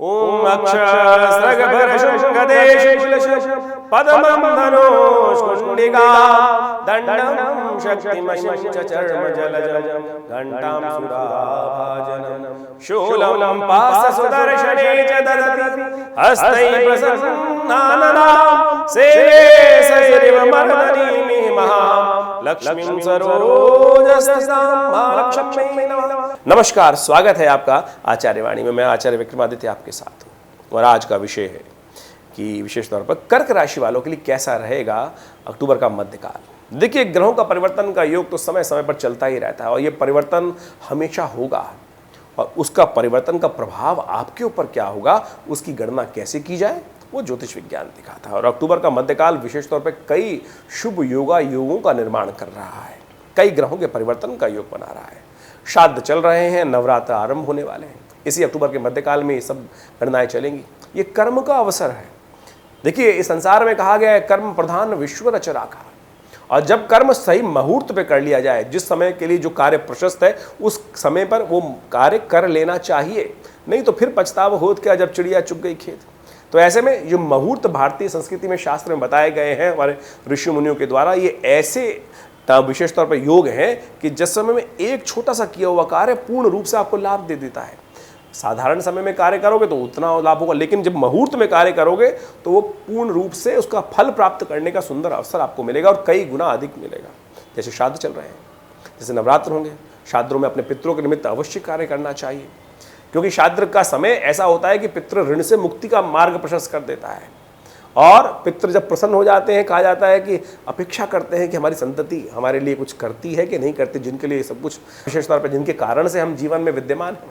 ओम अक्षस्रगभरशृङ्गदेशकुलशं पद्मं धनुष्कुण्डिकां दण्डं शक्तिमशं च चर्मजलजं घण्टां सुराभाजनं शूलं पाशसुदर्शने च ददति हस्तैः प्रसन्नाननां सेवे सैरिवमर्दनीं महां लक्ष्मीं सरोजस्थितां महालक्ष्मी नमः। नमस्कार, स्वागत है आपका आचार्य वाणी में। मैं आचार्य विक्रमादित्य आपके साथ हूँ और आज का विषय है कि विशेष तौर पर कर्क राशि वालों के लिए कैसा रहेगा अक्टूबर का मध्यकाल। देखिए, ग्रहों का परिवर्तन का योग तो समय समय पर चलता ही रहता है और ये परिवर्तन हमेशा होगा और उसका परिवर्तन का प्रभाव आपके ऊपर क्या होगा, उसकी गणना कैसे की जाए, वो ज्योतिष विज्ञान दिखाता है। और अक्टूबर का मध्यकाल विशेष तौर पर कई शुभ योगों का निर्माण कर रहा है, कई ग्रहों के परिवर्तन का योग बना रहा है। श्राद्ध चल रहे हैं, नवरात्र आरंभ होने वाले हैं। इसी अक्टूबर के मध्यकाल में ये सब गणनाएं चलेंगी। ये कर्म का अवसर है। देखिए, इस संसार में कहा गया है कर्म प्रधान विश्व रच राखा। और जब कर्म सही मुहूर्त पे कर लिया जाए, जिस समय के लिए जो कार्य प्रशस्त है उस समय पर वो कार्य कर लेना चाहिए, नहीं तो फिर पछतावा होत क्या जब चिड़िया चुग गई खेत। तो ऐसे में जो मुहूर्त भारतीय संस्कृति में शास्त्र में बताए गए हैं हमारे ऋषि मुनियों के द्वारा, ये ऐसे विशेष तौर पर योग है कि जिस समय में एक छोटा सा किया हुआ कार्य पूर्ण रूप से आपको लाभ दे देता है। साधारण समय में कार्य करोगे तो उतना लाभ होगा, लेकिन जब मुहूर्त में कार्य करोगे तो वो पूर्ण रूप से उसका फल प्राप्त करने का सुंदर अवसर आपको मिलेगा और कई गुना अधिक मिलेगा। जैसे श्राद्ध चल रहे हैं, जैसे नवरात्र होंगे, श्राद्धों में अपने पितरों के निमित्त अवश्य कार्य करना चाहिए, क्योंकि श्राद्ध का समय ऐसा होता है कि पितृ ऋण से मुक्ति का मार्ग प्रशस्त कर देता है। और पितृ जब प्रसन्न हो जाते हैं, कहा जाता है कि अपेक्षा करते हैं कि हमारी संतति हमारे लिए कुछ करती है कि नहीं करती, जिनके लिए सब कुछ विशेष तौर पर जिनके कारण से हम जीवन में विद्यमान हैं,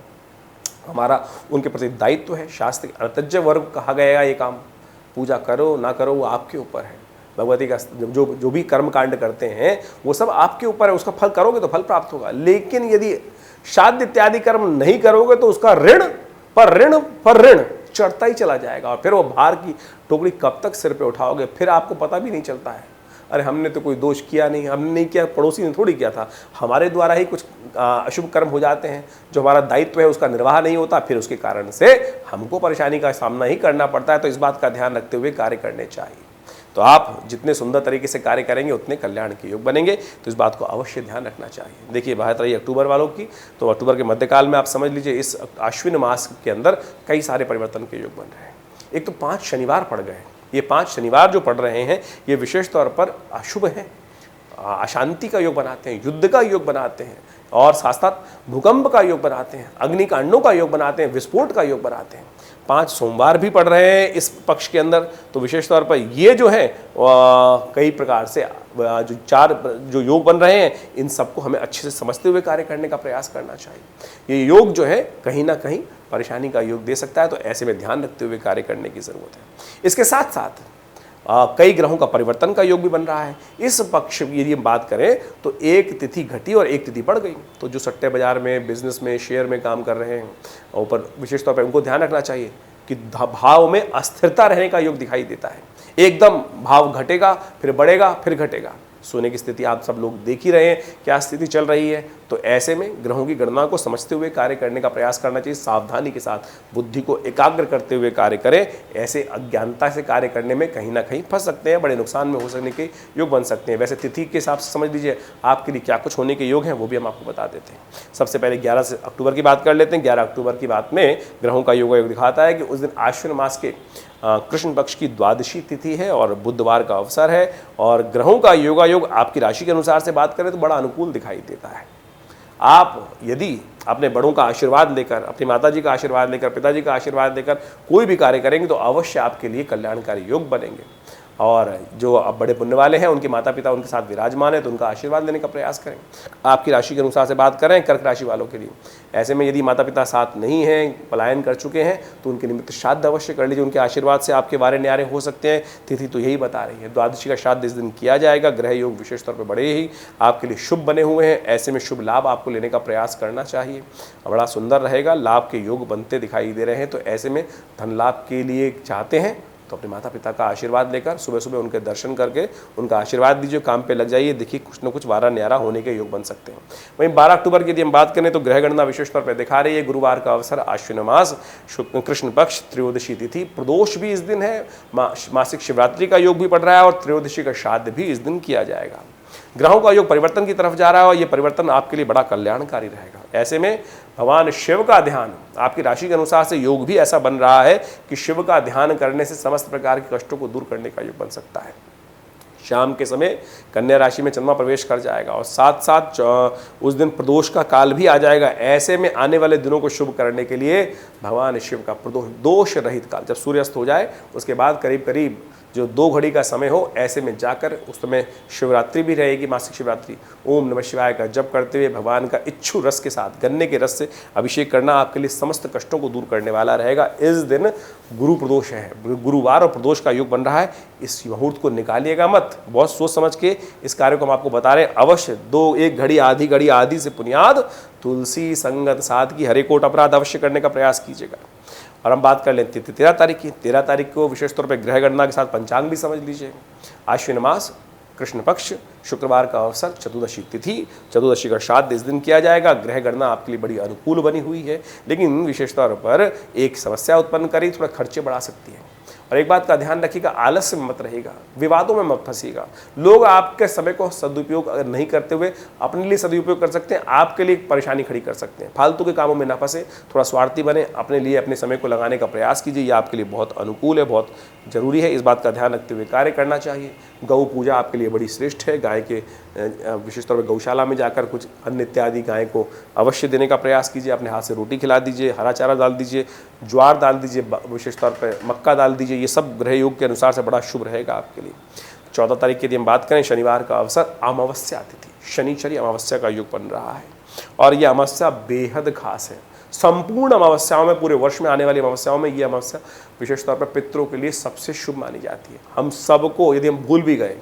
हमारा उनके प्रति दायित्व है। शास्त्र अतज्य वर्ग कहा गया, ये काम पूजा करो ना करो वो आपके ऊपर है। भगवती का जो भी कर्म कांड करते हैं वो सब आपके ऊपर है, उसका फल करोगे तो फल प्राप्त होगा। लेकिन यदि श्राद्ध इत्यादि कर्म नहीं करोगे तो उसका ऋण पर ऋण चढ़ता ही चला जाएगा और फिर वो भार की टोकरी कब तक सिर पे उठाओगे, फिर आपको पता भी नहीं चलता है। अरे हमने तो कोई दोष किया नहीं, हमने नहीं किया, पड़ोसी ने थोड़ी किया था, हमारे द्वारा ही कुछ अशुभ कर्म हो जाते हैं, जो हमारा दायित्व है उसका निर्वाह नहीं होता, फिर उसके कारण से हमको परेशानी का सामना ही करना पड़ता है। तो इस बात का ध्यान रखते हुए कार्य करने चाहिए। तो आप जितने सुंदर तरीके से कार्य करेंगे उतने कल्याण के योग बनेंगे, तो इस बात को अवश्य ध्यान रखना चाहिए। देखिए, बात रही अक्टूबर वालों की, तो अक्टूबर के मध्यकाल में आप समझ लीजिए इस आश्विन मास के अंदर कई सारे परिवर्तन के योग बन रहे हैं। एक तो 5 शनिवार पड़ गए। ये 5 शनिवार जो पड़ रहे हैं ये विशेष तौर पर अशुभ हैं, अशांति का योग बनाते हैं, युद्ध का योग बनाते हैं और साथ साथ भूकंप का योग बनाते हैं, अग्निकांडों का योग बनाते हैं, विस्फोट का योग बनाते हैं। 5 सोमवार भी पड़ रहे हैं इस पक्ष के अंदर। तो विशेष तौर पर ये जो है कई प्रकार से जो 4 जो योग बन रहे हैं, इन सबको हमें अच्छे से समझते हुए कार्य करने का प्रयास करना चाहिए। ये योग जो है कहीं ना कहीं परेशानी का योग दे सकता है, तो ऐसे में ध्यान रखते हुए कार्य करने की ज़रूरत है। इसके साथ साथ कई ग्रहों का परिवर्तन का योग भी बन रहा है। इस पक्ष यदि हम बात करें तो एक तिथि घटी और एक तिथि बढ़ गई। तो जो सट्टे बाजार में, बिजनेस में, शेयर में काम कर रहे हैं, ऊपर विशेष तौर पर उनको ध्यान रखना चाहिए कि भाव में अस्थिरता रहने का योग दिखाई देता है। एकदम भाव घटेगा, फिर बढ़ेगा, फिर घटेगा। सोने की स्थिति आप सब लोग देख ही रहे हैं क्या स्थिति चल रही है। तो ऐसे में ग्रहों की गणना को समझते हुए कार्य करने का प्रयास करना चाहिए। सावधानी के साथ बुद्धि को एकाग्र करते हुए कार्य करें। ऐसे अज्ञानता से कार्य करने में कहीं ना कहीं फंस सकते हैं, बड़े नुकसान में हो सकने के योग बन सकते हैं। वैसे तिथि के हिसाब से समझ लीजिए आपके लिए क्या कुछ होने के योग हैं, वो भी हम आपको बता देते हैं। सबसे पहले 11 अक्टूबर की बात कर लेते हैं। 11 अक्टूबर की बात में ग्रहों का योग दिखाता है कि उस दिन आश्विन मास के कृष्ण पक्ष की द्वादशी तिथि है और बुधवार का अवसर है। और ग्रहों का योग आपकी राशि के अनुसार से बात करें तो बड़ा अनुकूल दिखाई देता है। आप यदि अपने बड़ों का आशीर्वाद लेकर, अपनी माताजी का आशीर्वाद लेकर, पिताजी का आशीर्वाद लेकर कोई भी कार्य करेंगे तो अवश्य आपके लिए कल्याणकारी योग बनेंगे। और जो अब बड़े पुण्य वाले हैं, उनके माता पिता उनके साथ विराजमान है, तो उनका आशीर्वाद लेने का प्रयास करें। आपकी राशि के अनुसार से बात करें कर्क राशि वालों के लिए, ऐसे में यदि माता पिता साथ नहीं हैं, पलायन कर चुके हैं, तो उनके निमित्त श्राद्ध अवश्य कर लीजिए। उनके आशीर्वाद से आपके वारे न्यारे हो सकते हैं। तिथि तो यही बता रही है, द्वादशी का श्राद्ध इस दिन किया जाएगा। ग्रह योग विशेष तौर पर बड़े ही आपके लिए शुभ बने हुए हैं। ऐसे में शुभ लाभ आपको लेने का प्रयास करना चाहिए, बड़ा सुंदर रहेगा। लाभ के योग बनते दिखाई दे रहे हैं। तो ऐसे में धन लाभ के लिए चाहते हैं तो अपने माता पिता का आशीर्वाद लेकर सुबह सुबह उनके दर्शन करके उनका आशीर्वाद दीजिए, काम पे लग जाइए, देखिए कुछ न कुछ वारा न्यारा होने के योग बन सकते हैं। वहीं 12 अक्टूबर की यदि हम बात करें तो ग्रह गणना विशेष तौर पर दिखा रही है गुरुवार का अवसर, आश्विन मास, कृष्ण पक्ष, त्रयोदशी तिथि, प्रदोष भी इस दिन है, मासिक शिवरात्रि का योग भी पड़ रहा है और त्रयोदशी का श्राद्ध भी इस दिन किया जाएगा। ग्रहों का योग परिवर्तन की तरफ जा रहा है और यह परिवर्तन आपके लिए बड़ा कल्याणकारी रहेगा। ऐसे में भगवान शिव का ध्यान, आपकी राशि के अनुसार से योग भी ऐसा बन रहा है कि शिव का ध्यान करने से समस्त प्रकार के कष्टों को दूर करने का योग बन सकता है। शाम के समय कन्या राशि में चंद्रमा प्रवेश कर जाएगा और साथ साथ उस दिन प्रदोष का काल भी आ जाएगा। ऐसे में आने वाले दिनों को शुभ करने के लिए भगवान शिव का प्रदोष दोष रहित काल, जब सूर्यास्त हो जाए उसके बाद करीब करीब जो 2 घड़ी का समय हो, ऐसे में जाकर उस समय शिवरात्रि भी रहेगी, मासिक शिवरात्रि, ओम नमः शिवाय का जप करते हुए भगवान का इच्छु रस के साथ, गन्ने के रस से अभिषेक करना आपके लिए समस्त कष्टों को दूर करने वाला रहेगा। इस दिन गुरु प्रदोष है, गुरुवार और प्रदोष का योग बन रहा है, इस मुहूर्त को निकालिएगा मत, बहुत सोच समझ के इस कार्य को हम आपको बता रहे हैं। अवश्य 1 घड़ी आधी से पुनियाद, तुलसी संगत साध की, हरे कोट अपराध अवश्य करने का प्रयास कीजिएगा। और हम बात कर लेते हैं 13 तारीख की। 13 तारीख को विशेष तौर पर ग्रह गणना के साथ पंचांग भी समझ लीजिए। आश्विन मास, कृष्ण पक्ष, शुक्रवार का अवसर, चतुर्दशी तिथि, चतुर्दशी का श्राद्ध इस दिन किया जाएगा। ग्रह गणना आपके लिए बड़ी अनुकूल बनी हुई है, लेकिन विशेष तौर पर एक समस्या उत्पन्न करी, थोड़ा खर्चे बढ़ा सकती है। और एक बात का ध्यान रखिएगा, आलस्य में मत रहिएगा, विवादों में मत फंसिएगा। लोग आपके समय को सदुपयोग अगर नहीं करते हुए अपने लिए सदुपयोग कर सकते हैं, आपके लिए परेशानी खड़ी कर सकते हैं। फालतू के कामों में ना फंसे, थोड़ा स्वार्थी बने, अपने लिए अपने समय को लगाने का प्रयास कीजिए। ये आपके लिए बहुत अनुकूल है, बहुत जरूरी है, इस बात का ध्यान रखते हुए कार्य करना चाहिए। गौ पूजा आपके लिए बड़ी श्रेष्ठ है। गाय के विशेष तौर पर गौशाला में जाकर कुछ अन्न इत्यादि गाय को अवश्य देने का प्रयास कीजिए। अपने हाथ से रोटी खिला दीजिए, हरा चारा डाल दीजिए, ज्वार डाल दीजिए, विशेष तौर पर मक्का डाल दीजिए। ये सब ग्रह योग के अनुसार से बड़ा शुभ रहेगा आपके लिए। 14 तारीख की यदि हम बात करें, शनिवार का अवसर, अमावस्या तिथि, शनिचरी अमावस्या का योग बन रहा है और यह अमावस्या बेहद खास है। संपूर्ण अमावस्याओं में, पूरे वर्ष में आने वाली अमावस्याओं में यह अमावस्या विशेष तौर पर पितरों के लिए सबसे शुभ मानी जाती है। हम सबको, यदि हम भूल भी गए,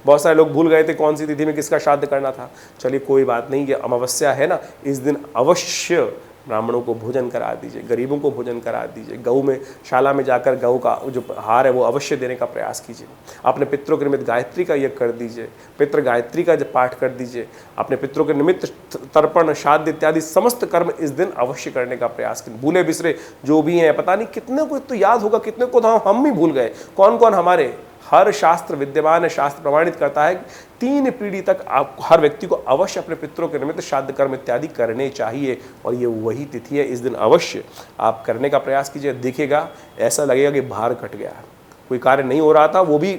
बहुत सारे लोग भूल गए थे कौन सी तिथि में किसका श्राद्ध करना था, चलिए कोई बात नहीं, ये अमावस्या है ना, इस दिन अवश्य ब्राह्मणों को भोजन करा दीजिए, गरीबों को भोजन करा दीजिए। गऊ में शाला में जाकर गऊ का जो हार है वो अवश्य देने का प्रयास कीजिए। अपने पितरों के निमित्त गायत्री का यज्ञ कर दीजिए, पितृ गायत्री का पाठ कर दीजिए। अपने पितरों के निमित्त तर्पण, श्राद्ध इत्यादि समस्त कर्म इस दिन अवश्य करने का प्रयास कीजिए। भूले बिसरे जो भी हैं, पता नहीं कितने को तो याद होगा, कितने को तो हम ही भूल गए। कौन कौन हमारे, हर शास्त्र विद्यमान है, शास्त्र प्रमाणित करता है 3 पीढ़ी तक आप हर व्यक्ति को अवश्य अपने पितरों के निमित्त श्राद्ध कर्म इत्यादि करने चाहिए। और ये वही तिथि है, इस दिन अवश्य आप करने का प्रयास कीजिए। देखिएगा, ऐसा लगेगा कि भार कट गया है, कोई कार्य नहीं हो रहा था वो भी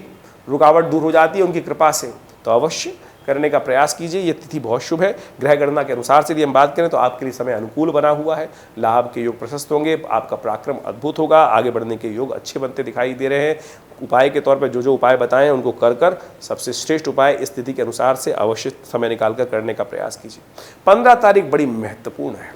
रुकावट दूर हो जाती है उनकी कृपा से। तो अवश्य करने का प्रयास कीजिए। ये तिथि बहुत शुभ है। ग्रह गणना के अनुसार से यदि हम बात करें तो आपके लिए समय अनुकूल बना हुआ है। लाभ के योग प्रशस्त होंगे, आपका पराक्रम अद्भुत होगा, आगे बढ़ने के योग अच्छे बनते दिखाई दे रहे हैं। उपाय के तौर पर जो उपाय बताएं उनको कर सबसे श्रेष्ठ उपाय इस तिथि के अनुसार से अवश्य समय निकालकर करने का प्रयास कीजिए। 15 तारीख बड़ी महत्वपूर्ण है।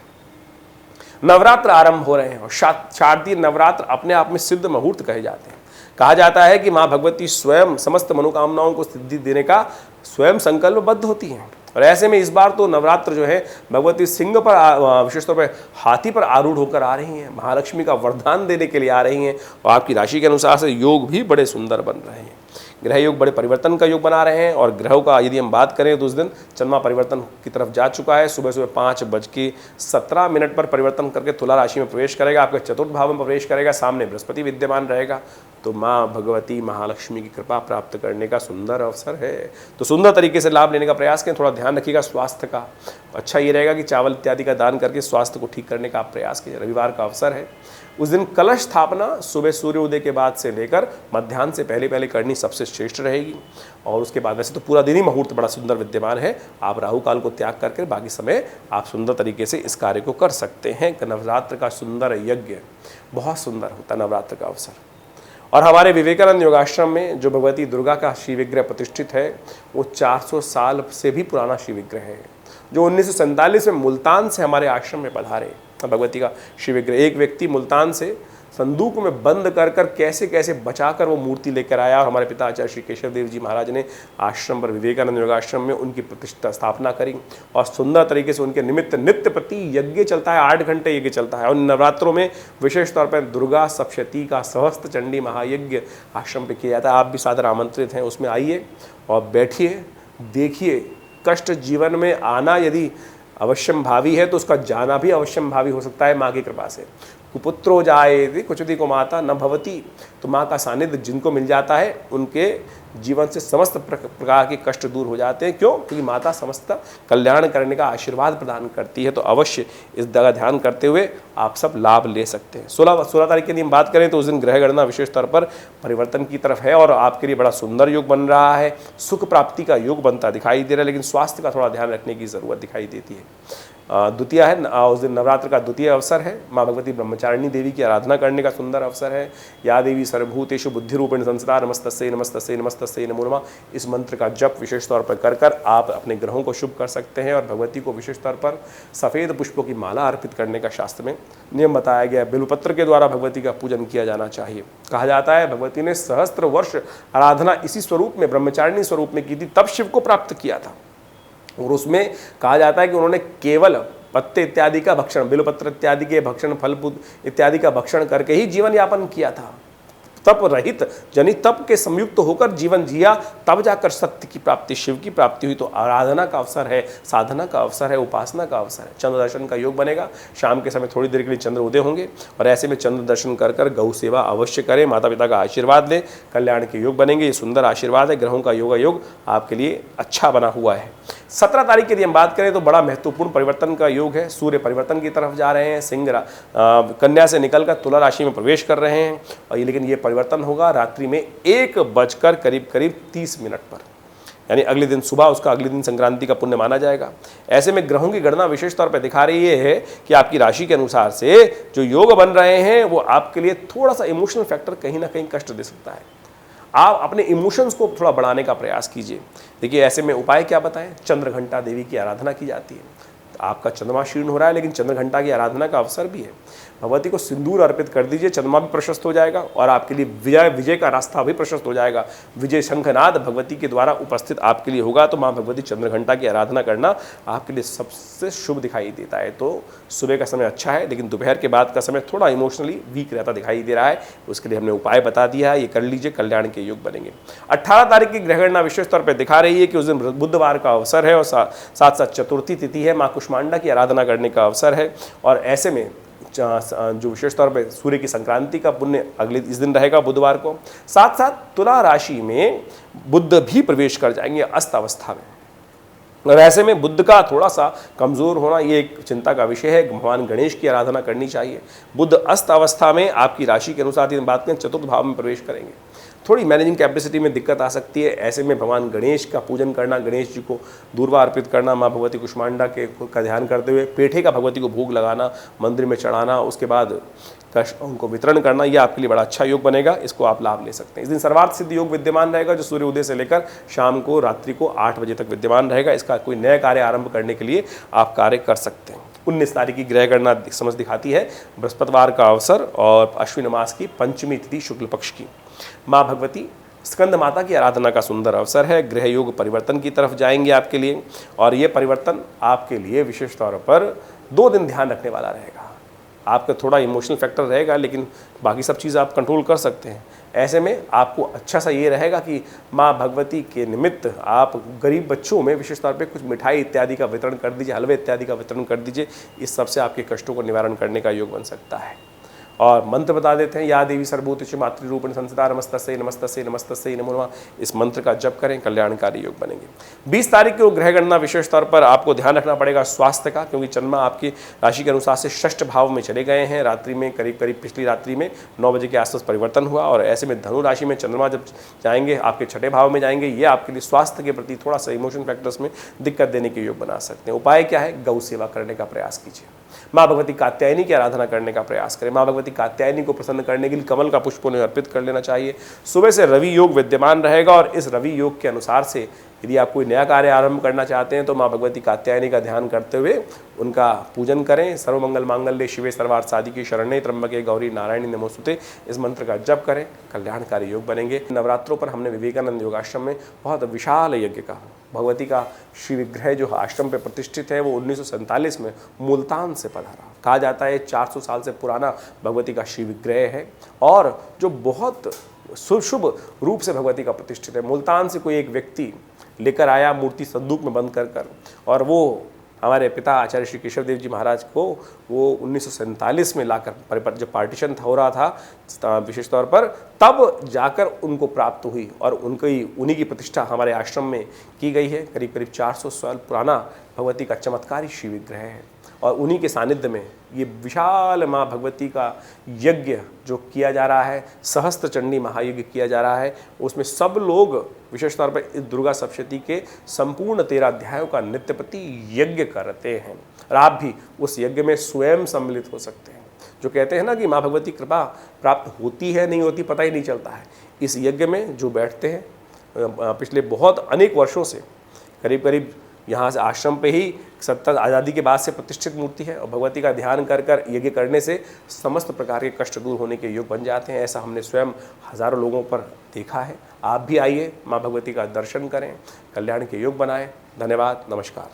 नवरात्र आरंभ हो रहे हैं और शारदीय नवरात्र अपने आप में सिद्ध मुहूर्त कहे जाते हैं। कहा जाता है कि माँ भगवती स्वयं समस्त मनोकामनाओं को सिद्धि देने का स्वयं संकल्पबद्ध होती हैं। और ऐसे में इस बार तो नवरात्र जो है भगवती सिंह पर, विशेष तौर पर हाथी पर आरूढ़ होकर आ रही हैं, महालक्ष्मी का वरदान देने के लिए आ रही हैं। और आपकी राशि के अनुसार से योग भी बड़े सुंदर बन रहे हैं। ग्रह योग बड़े परिवर्तन का योग बना रहे हैं। और ग्रहों का यदि हम बात करें तो उस दिन चंद्रमा परिवर्तन की तरफ जा चुका है। सुबह 5:17 पर परिवर्तन करके तुला राशि में प्रवेश करेगा, आपके चतुर्थ भाव में प्रवेश करेगा। सामने बृहस्पति विद्यमान रहेगा। तो माँ भगवती महालक्ष्मी की कृपा प्राप्त करने का सुंदर अवसर है। तो सुंदर तरीके से लाभ लेने का प्रयास करें। थोड़ा ध्यान रखिएगा स्वास्थ्य का। अच्छा ये रहेगा कि चावल इत्यादि का दान करके स्वास्थ्य को ठीक करने का आप प्रयास कीजिए। रविवार का अवसर है। उस दिन कलश स्थापना सुबह सूर्योदय के बाद से लेकर मध्याह्न से पहले करनी सबसे श्रेष्ठ रहेगी। और उसके बाद वैसे तो पूरा दिन ही मुहूर्त बड़ा सुंदर विद्यमान है। आप राहु काल को त्याग करके बाकी समय आप सुंदर तरीके से इस कार्य को कर सकते हैं। नवरात्र का सुंदर यज्ञ बहुत सुंदर होता है नवरात्र का अवसर। और हमारे विवेकानंद योगाश्रम में जो भगवती दुर्गा का शिव विग्रह प्रतिष्ठित है वो 400 साल से भी पुराना शिव विग्रह है, जो 1947 में मुल्तान से हमारे आश्रम में पधारे। भगवती का शिव विग्रह, एक व्यक्ति मुल्तान से संदूक में बंद कर कर कैसे कैसे बचाकर वो मूर्ति लेकर आया। और हमारे पिता आचार्य श्री केशव देव जी महाराज ने आश्रम पर, विवेकानंद योगाश्रम में उनकी प्रतिष्ठा स्थापना करी और सुंदर तरीके से उनके निमित्त नित्य प्रति यज्ञ चलता है, 8 घंटे यज्ञ चलता है। और नवरात्रों में विशेष तौर पर दुर्गा सप्तशती का सहस्त्र चंडी महायज्ञ आश्रम पे किया जाता है। आप भी सादर आमंत्रित हैं, उसमें आइए और बैठिए, देखिए। कष्ट जीवन में आना यदि अवश्यम भावी है तो उसका जाना भी अवश्यम भावी हो सकता है माँ की कृपा से। कुपुत्रो जायेति क्वचिदि को माता न भवति। तो माँ का सानिध्य जिनको मिल जाता है उनके जीवन से समस्त प्रकार के कष्ट दूर हो जाते हैं। क्यों? क्योंकि माता समस्त कल्याण करने का आशीर्वाद प्रदान करती है। तो अवश्य इस जगह ध्यान करते हुए आप सब लाभ ले सकते हैं। 16 तारीख की दिन बात करें तो उस दिन ग्रह गणना विशेष तौर पर परिवर्तन की तरफ है और आपके लिए बड़ा सुंदर योग बन रहा है। सुख प्राप्ति का योग बनता दिखाई दे रहा है, लेकिन स्वास्थ्य का थोड़ा ध्यान रखने की जरूरत दिखाई देती है। द्वितीय है, उस दिन नवरात्र का द्वितीय अवसर है। माँ भगवती ब्रह्मचारिणी देवी की आराधना करने का सुंदर अवसर है। या देवी सर्वभूतेषु बुद्धि रूपेण संस्था नमस्तस्यै नमस्तस्यै नमस्तस्यै नमो नमः। इस मंत्र का जप विशेष तौर पर कर आप अपने ग्रहों को शुभ कर सकते हैं। और भगवती को विशेष तौर पर सफ़ेद पुष्पों की माला अर्पित करने का शास्त्र में नियम बताया गया है। बिल्वपत्र के द्वारा भगवती का पूजन किया जाना चाहिए। कहा जाता है भगवती ने सहस्त्र वर्ष आराधना इसी स्वरूप में, ब्रह्मचारिणी स्वरूप में की थी, तब शिव को प्राप्त किया था। और उसमें कहा जाता है कि उन्होंने केवल पत्ते इत्यादि का भक्षण, बिल्वपत्र इत्यादि के भक्षण, फल इत्यादि का भक्षण करके ही जीवन यापन किया था। तप रहित जनित तप के संयुक्त होकर जीवन जिया, तब जाकर सत्य की प्राप्ति, शिव की प्राप्ति हुई। तो आराधना का अवसर है, साधना का अवसर है, उपासना का अवसर है। चंद्र दर्शन का योग बनेगा। शाम के समय थोड़ी देर के लिए चंद्र उदय होंगे और ऐसे में चंद्र दर्शन कर गौ सेवा अवश्य करें, माता पिता का आशीर्वाद लें, कल्याण के योग बनेंगे। ये सुंदर आशीर्वाद है। ग्रहों का योग आपके लिए अच्छा बना हुआ है। 17 तारीख की यदि हम बात करें तो बड़ा महत्वपूर्ण परिवर्तन का योग है। सूर्य परिवर्तन की तरफ जा रहे हैं, सिंह कन्या से निकलकर तुला राशि में प्रवेश कर रहे हैं। और लेकिन ये परिवर्तन होगा रात्रि में 1 करीब 30 मिनट पर, यानी अगले दिन सुबह, उसका अगले दिन संक्रांति का पुण्य माना जाएगा। ऐसे में ग्रहों की गणना विशेष तौर पर दिखा रही है कि आपकी राशि के अनुसार से जो योग बन रहे हैं वो आपके लिए थोड़ा सा इमोशनल फैक्टर कहीं ना कहीं कष्ट दे सकता है। आप अपने इमोशंस को थोड़ा बढ़ाने का प्रयास कीजिए। देखिए ऐसे में उपाय क्या बताएं? चंद्र घंटा देवी की आराधना की जाती है। आपका चंद्रमा क्षीण हो रहा है, लेकिन चंद्र घंटा की आराधना का अवसर भी है। भगवती को सिंदूर अर्पित कर दीजिए, चंद्रमा भी प्रशस्त हो जाएगा और आपके लिए विजय का रास्ता भी प्रशस्त हो जाएगा। विजय शंखनाद भगवती के द्वारा उपस्थित आपके लिए होगा। तो माँ भगवती चंद्र घंटा की आराधना करना आपके लिए सबसे शुभ दिखाई देता है। तो सुबह का समय अच्छा है, लेकिन दोपहर के बाद का समय थोड़ा इमोशनली वीक रहता दिखाई दे रहा है। उसके लिए हमने उपाय बता दिया है, ये कर लीजिए, कल्याण के योग बनेंगे। 18 तारीख की ग्रह गणना विशेष तौर पर दिखा रही है कि उस दिन बुधवार का अवसर है और साथ साथ चतुर्थी तिथि है। माँ कुष्मांडा की आराधना करने का अवसर है। और ऐसे में जो विशेष तौर पर सूर्य की संक्रांति का पुण्य अगले इस दिन रहेगा बुधवार को। साथ साथ तुला राशि में बुध भी प्रवेश कर जाएंगे अस्त अवस्था में। और ऐसे में बुध का थोड़ा सा कमजोर होना ये एक चिंता का विषय है। भगवान गणेश की आराधना करनी चाहिए। बुध अस्त अवस्था में आपकी राशि के अनुसार ही बात करें चतुर्थ भाव में प्रवेश करेंगे, थोड़ी मैनेजिंग कैपेसिटी में दिक्कत आ सकती है। ऐसे में भगवान गणेश का पूजन करना, गणेश जी को दूर्वा अर्पित करना, माँ भगवती कुष्मांडा का ध्यान करते हुए पेठे का भगवती को भोग लगाना, मंदिर में चढ़ाना, उसके बाद उनको वितरण करना, यह आपके लिए बड़ा अच्छा योग बनेगा। इसको आप लाभ ले सकते हैं। इस दिन सर्वार्थ सिद्ध योग विद्यमान रहेगा, जो सूर्य उदय से लेकर शाम को रात्रि को 8 बजे तक विद्यमान रहेगा। इसका कोई नया कार्य आरंभ करने के लिए आप कार्य कर सकते हैं। 19 तारीख की ग्रह गणना समझ दिखाती है बृहस्पतिवार का अवसर और अश्विन मास की पंचमी तिथि शुक्ल पक्ष की। माँ भगवती स्कंद माता की आराधना का सुंदर अवसर है। ग्रह योग परिवर्तन की तरफ जाएंगे आपके लिए और ये परिवर्तन आपके लिए विशेष तौर पर 2 दिन ध्यान रखने वाला रहेगा। आपका थोड़ा इमोशनल फैक्टर रहेगा, लेकिन बाकी सब चीज़ आप कंट्रोल कर सकते हैं। ऐसे में आपको अच्छा सा ये रहेगा कि माँ भगवती के निमित्त आप गरीब बच्चों में विशेष तौर पे कुछ मिठाई इत्यादि का वितरण कर दीजिए, हलवे इत्यादि का वितरण कर दीजिए। इस सबसे आपके कष्टों को निवारण करने का योग बन सकता है। और मंत्र बता देते हैं, या देवी सर्वभूतेषु मातृरूपेण संस्था नमस्तस्यै नमस्तस्यै नमस्तस्यै नमो नमः। इस मंत्र का जप करें, कल्याणकारी योग बनेंगे। 20 तारीख को ग्रह गणना विशेष तौर पर आपको ध्यान रखना पड़ेगा स्वास्थ्य का, क्योंकि चंद्रमा आपकी राशि के अनुसार से षष्ठ भाव में चले गए हैं। रात्रि में करीब पिछली रात्रि में 9 बजे के आसपास परिवर्तन हुआ और ऐसे में धनु राशि में चंद्रमा जब जाएंगे आपके छठे भाव में जाएंगे, ये आपके लिए स्वास्थ्य के प्रति थोड़ा सा इमोशन फैक्टर्स में दिक्कत देने के योग बना सकते हैं। उपाय क्या है? गौ सेवा करने का प्रयास कीजिए। माँ भगवती कात्यायनी की आराधना करने का प्रयास करें। माँ भगवती कात्यायनी को प्रसन्न करने के लिए कमल का पुष्प उन्हें अर्पित कर लेना चाहिए। सुबह से रवि योग विद्यमान रहेगा और इस रवि योग के अनुसार से यदि आप कोई नया कार्य आरंभ करना चाहते हैं तो माँ भगवती कात्यायनी का ध्यान करते हुए उनका पूजन करें। सर्वमंगल मांगल्ये शिवे सर्वार्थ साधिके शरण्ये त्र्यंबके गौरी नारायणी नमोस्तुते, इस मंत्र का जप करें, कल्याणकारी योग बनेंगे। नवरात्रों पर हमने विवेकानंद योगाश्रम में बहुत विशाल यज्ञ का, भगवती का श्री विग्रह जो आश्रम पे प्रतिष्ठित है वो 1947 में मुल्तान से पधारा। कहा जाता है 400 साल से पुराना भगवती का श्री विग्रह है और जो बहुत शुभ रूप से भगवती का प्रतिष्ठित है। मुल्तान से कोई एक व्यक्ति लेकर आया मूर्ति संदूक में बंद कर और वो हमारे पिता आचार्य श्री केशव देव जी महाराज को वो 1947 में लाकर, जब पार्टीशन हो रहा था विशेष तौर पर, तब जाकर उनको प्राप्त हुई और उन्हीं की प्रतिष्ठा हमारे आश्रम में की गई है। करीब करीब 400 साल पुराना भगवती का चमत्कारी शिव विग्रह है और उन्हीं के सानिध्य में ये विशाल माँ भगवती का यज्ञ जो किया जा रहा है, सहस्त्र चंडी महायज्ञ किया जा रहा है, उसमें सब लोग विशेष तौर पर इस दुर्गा सप्तशती के संपूर्ण 13 अध्यायों का नित्यप्रति यज्ञ करते हैं और आप भी उस यज्ञ में स्वयं सम्मिलित हो सकते हैं। जो कहते हैं ना कि माँ भगवती कृपा प्राप्त होती है नहीं होती पता ही नहीं चलता है। इस यज्ञ में जो बैठते हैं पिछले बहुत अनेक वर्षों से, करीब करीब यहाँ से आश्रम पे ही 70 आज़ादी के बाद से प्रतिष्ठित मूर्ति है और भगवती का ध्यान कर कर यज्ञ करने से समस्त प्रकार के कष्ट दूर होने के योग बन जाते हैं। ऐसा हमने स्वयं हज़ारों लोगों पर देखा है। आप भी आइए, माँ भगवती का दर्शन करें, कल्याण के योग बनाएं। धन्यवाद, नमस्कार।